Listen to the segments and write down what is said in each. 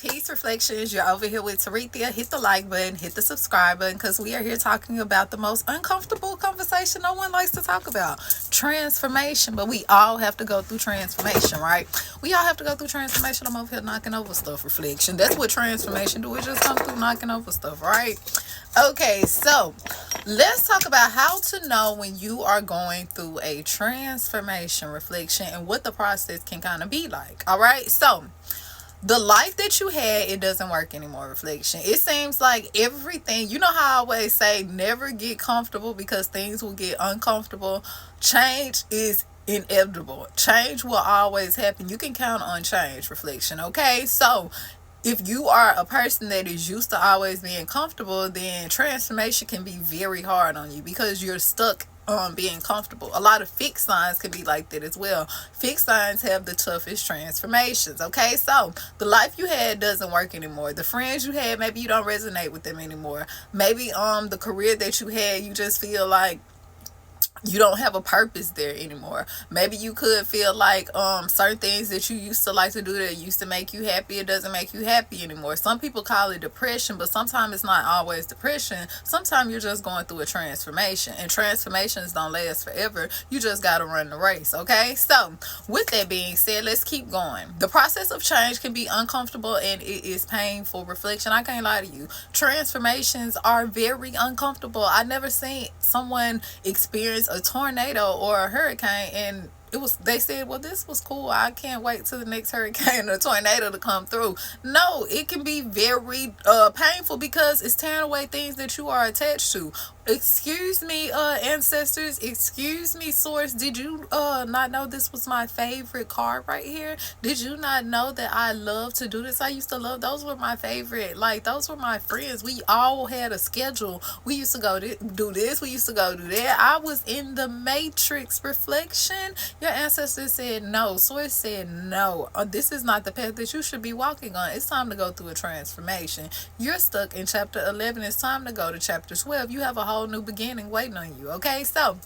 Peace Reflections. You're over here with Tarithia. Hit the like button, hit the subscribe button, because we are here talking about the most uncomfortable conversation no one likes to talk about, transformation. But we all have to go through transformation, right? We all have to go through transformation. I'm over here knocking over stuff. Reflection. That's what transformation do. It just come through knocking over stuff, right? Okay, so let's talk about how to know when you are going through a transformation, reflection, and what the process can kind of be like. All right, so the life that you had, it doesn't work anymore, reflection. It seems like everything, you know how I always say, never get comfortable, because things will get uncomfortable. Change is inevitable. Change will always happen. You can count on change, reflection. Okay, so if you are a person that is used to always being comfortable, then transformation can be very hard on you, because you're stuck on being comfortable. A lot of fixed signs can be like that as well. Fixed signs have the toughest transformations. Okay, so the life you had doesn't work anymore. The friends you had, maybe you don't resonate with them anymore. Maybe the career that you had, you just feel like you don't have a purpose there anymore. Maybe you could feel like certain things that you used to like to do that used to make you happy, it doesn't make you happy anymore. Some people call it depression, but sometimes it's not always depression. Sometimes you're just going through a transformation, and transformations don't last forever. You just got to run the race. Okay, so with that being said, let's keep going. The process of change can be uncomfortable and it is painful, reflection. I can't lie to you. Transformations are very uncomfortable. I never seen someone experience a tornado or a hurricane and they said, well, this was cool, I can't wait till the next hurricane or tornado to come through. No, it can be very painful, because it's tearing away things that you are attached to. Excuse me, ancestors, excuse me, source, did you not know this was my favorite card right here? Did you not know that I love to do this? I used to love, those were my favorite, like those were my friends. We all had a schedule. We used to go do this, we used to go do that. I was in the matrix, reflection. Your ancestors said no. Source said no. This is not the path that you should be walking on. It's time to go through a transformation. You're stuck in chapter 11. It's time to go to chapter 12. You have a whole new beginning waiting on you. Okay, so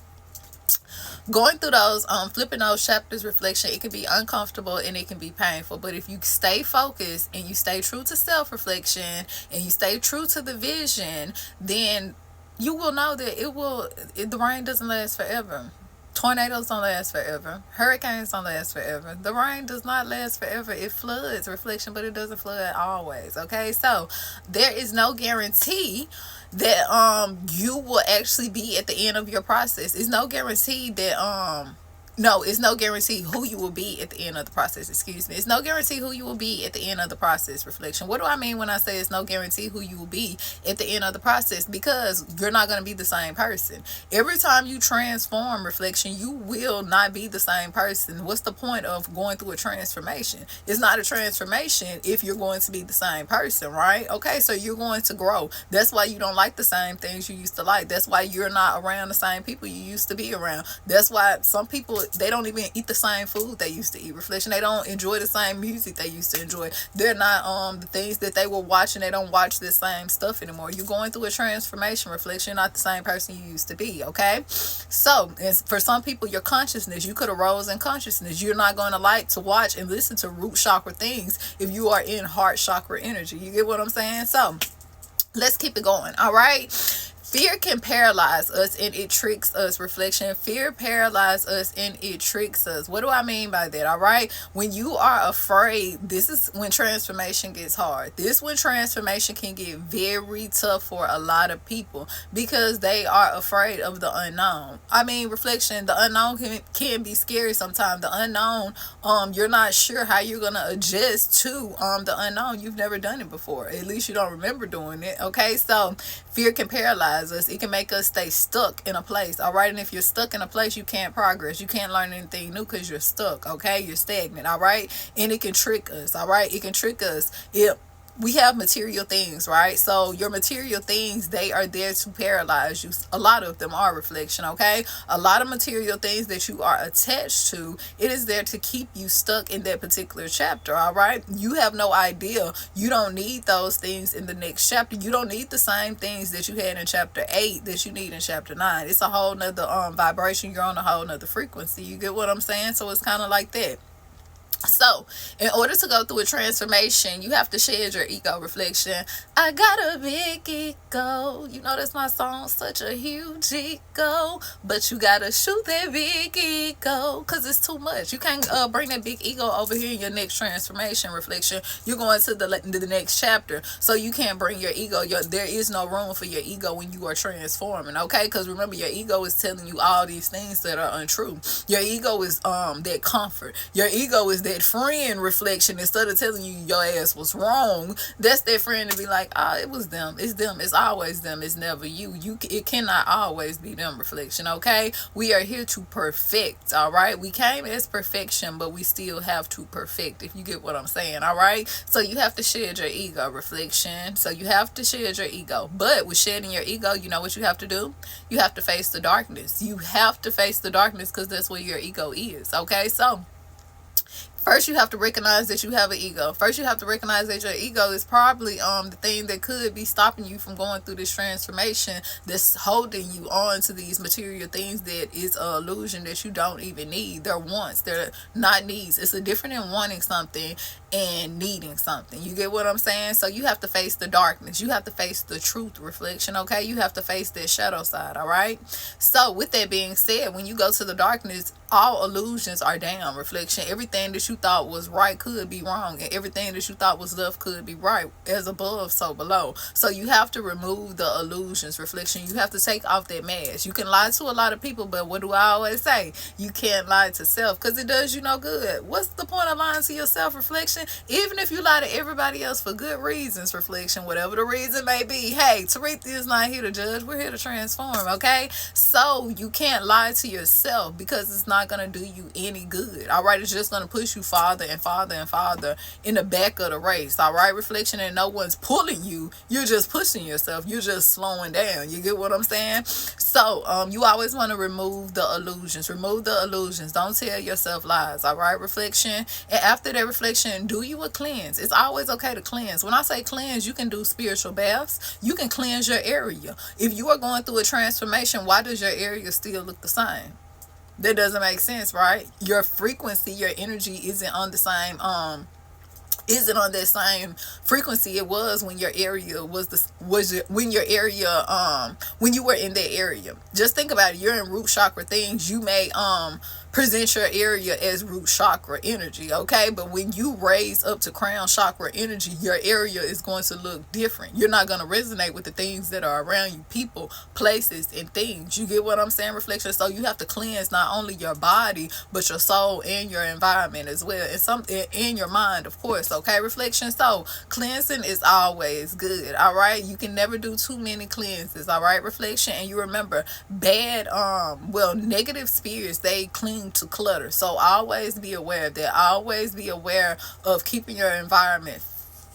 going through those flipping those chapters, reflection, it can be uncomfortable and it can be painful, but if you stay focused and you stay true to self, reflection, and you stay true to the vision, then you will know that the rain doesn't last forever. Tornadoes don't last forever. Hurricanes don't last forever. The rain does not last forever. It floods, reflection, but it doesn't flood always. Okay, so there is no guarantee that you will actually be at the end of your process. It's no guarantee that no, it's no guarantee who you will be at the end of the process. Excuse me. It's no guarantee who you will be at the end of the process, reflection. What do I mean when I say it's no guarantee who you will be at the end of the process? Because you're not going to be the same person. Every time you transform, reflection, you will not be the same person. What's the point of going through a transformation? It's not a transformation if you're going to be the same person, right? Okay, so you're going to grow. That's why you don't like the same things you used to like. That's why you're not around the same people you used to be around. That's why some people, they don't even eat the same food they used to eat, reflection. They don't enjoy the same music they used to enjoy. They're not the things that they were watching, they don't watch the same stuff anymore. You're going through a transformation, reflection. You're not the same person you used to be. Okay, so and for some people, your consciousness, you could have rose in consciousness. You're not going to like to watch and listen to root chakra things if you are in heart chakra energy. You get what I'm saying? So let's keep it going. All right, fear can paralyze us and it tricks us, reflection. Fear paralyzes us and it tricks us. What do I mean by that? All right, when you are afraid, this is when transformation gets hard. This when transformation can get very tough for a lot of people, because they are afraid of the unknown. I mean, reflection, the unknown can be scary sometimes. The unknown, you're not sure how you're gonna adjust to the unknown. You've never done it before, at least you don't remember doing it. Okay, so fear can paralyze us. It can make us stay stuck in a place. All right, and if you're stuck in a place, you can't progress. You can't learn anything new because you're stuck. Okay, you're stagnant. All right, and it can trick us. All right, it can trick us. We have material things, right? So your material things, they are there to paralyze you. A lot of them are, reflection. Okay, a lot of material things that you are attached to, it is there to keep you stuck in that particular chapter. All right, you have no idea. You don't need those things in the next chapter. You don't need the same things that you had in chapter 8 that you need in chapter 9. It's a whole nother vibration. You're on a whole nother frequency. You get what I'm saying? So it's kind of like that. So, in order to go through a transformation, you have to shed your ego. Reflection. I got a big ego. You know that's my song, such a huge ego. But you gotta shoot that big ego, cause it's too much. You can't bring that big ego over here in your next transformation. Reflection. You're going to the next chapter, so you can't bring your ego. There is no room for your ego when you are transforming. Okay, because remember, your ego is telling you all these things that are untrue. Your ego is that comfort. Your ego is that friend. Reflection. Instead of telling you your ass was wrong, that's that friend to be like, oh, it was them. It's them. It's always them. It's never you. It cannot always be them. Reflection. Okay, we are here to perfect. All right, we came as perfection, but we still have to perfect, if you get what I'm saying. All right, so you have to shed your ego. Reflection. So you have to shed your ego, but with shedding your ego, you know what you have to do? You have to face the darkness. You have to face the darkness, because that's where your ego is. Okay, so first you have to recognize that you have an ego. First you have to recognize that your ego is probably the thing that could be stopping you from going through this transformation, that's holding you on to these material things that is an illusion that you don't even need. They're wants, they're not needs. It's a different in wanting something and needing something. You get what I'm saying? So you have to face the darkness. You have to face the truth. Reflection. Okay, you have to face that shadow side. All right, so with that being said, when you go to the darkness, all illusions are down. Reflection. Everything that you thought was right could be wrong, and everything that you thought was left could be right. As above, so below. So you have to remove the illusions. Reflection. You have to take off that mask. You can lie to a lot of people, but what do I always say? You can't lie to self, because it does you no good. What's the point of lying to yourself? Reflection. Even if you lie to everybody else for good reasons. Reflection. Whatever the reason may be. Hey, Taretha is not here to judge. We're here to transform. Okay, so you can't lie to yourself, because it's not going to do you any good. All right, it's just going to push you farther and farther and farther in the back of the race. All right, reflection. And no one's pulling you, you're just pushing yourself, you're just slowing down. You get what I'm saying? So you always want to remove the illusions. Remove the illusions. Don't tell yourself lies. All right, reflection. And after that reflection, do you a cleanse. It's always okay to cleanse. When I say cleanse, you can do spiritual baths. You can cleanse your area. If you are going through a transformation, why does your area still look the same? That doesn't make sense, right? Your frequency, your energy isn't on the same isn't on that same frequency it was when your area when your area when you were in that area. Just think about it. You're in root chakra things. You may present your area as root chakra energy, okay? But when you raise up to crown chakra energy, your area is going to look different. You're not going to resonate with the things that are around you, people, places, and things. You get what I'm saying? Reflection. So you have to cleanse not only your body, but your soul and your environment as well, and in your mind, of course. Okay, reflection. So cleansing is always good. All right, you can never do too many cleanses. All right, reflection. And you remember, bad negative spirits, they cling to clutter. So always be aware of that. Always be aware of keeping your environment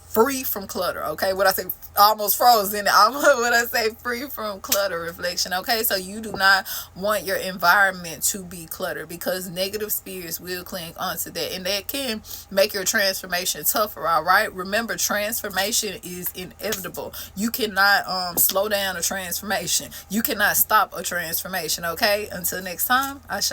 free from clutter. Okay, what I say, almost frozen. What I say, free from clutter. Reflection. Okay, so you do not want your environment to be cluttered, because negative spirits will cling onto that, and that can make your transformation tougher. All right, remember, transformation is inevitable. You cannot slow down a transformation. You cannot stop a transformation. Okay, until next time, Ashe.